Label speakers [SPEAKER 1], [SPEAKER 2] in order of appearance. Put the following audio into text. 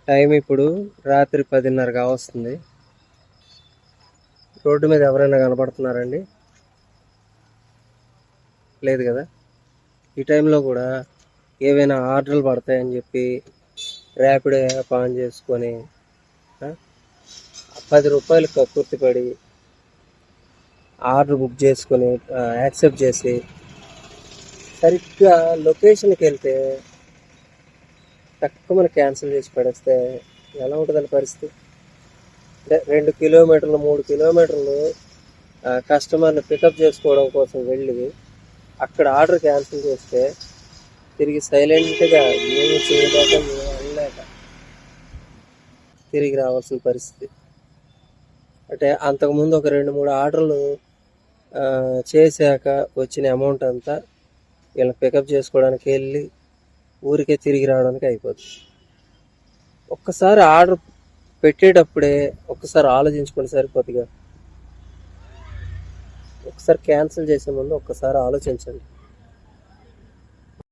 [SPEAKER 1] Time ఇప్పుడు రాత్రి 10:30 కావస్తుంది. రోడ్డు మీద ఎవరైనా కనపడుతున్నారండి? లేదు కదా. ఈ టైంలో కూడా ఏవైనా ఆర్డర్లు పడతాయని చెప్పి ర్యాపిడో యాప్ ఆన్ చేసుకొని 10 రూపాయలు కక్కుర్తిపడి ఆర్డర్ బుక్ చేసుకొని యాక్సెప్ట్ చేసి సరిగ్గా లొకేషన్కి వెళ్తే తక్కువ మనం క్యాన్సిల్ చేసి పడేస్తే ఎలా ఉంటుందని పరిస్థితి? అంటే 2 కిలోమీటర్లు 3 కిలోమీటర్లు కస్టమర్ని పికప్ చేసుకోవడం కోసం వెళ్ళి అక్కడ ఆర్డర్ క్యాన్సిల్ చేస్తే తిరిగి సైలెంట్గా ఏమి చేయలేక వెళ్ళలేక తిరిగి రావాల్సిన పరిస్థితి. అంటే అంతకుముందు ఒక 2-3 ఆర్డర్లు చేశాక వచ్చిన అమౌంట్ అంతా వీళ్ళని పికప్ చేసుకోవడానికి వెళ్ళి ఊరికే తిరిగి రావడానికి అయిపోతుంది. ఒక్కసారి ఆర్డర్ పెట్టేటప్పుడే ఒక్కసారి ఆలోచించుకొని సరిపోతుందిగా. ఒకసారి క్యాన్సిల్ చేసే ముందు ఒక్కసారి ఆలోచించండి.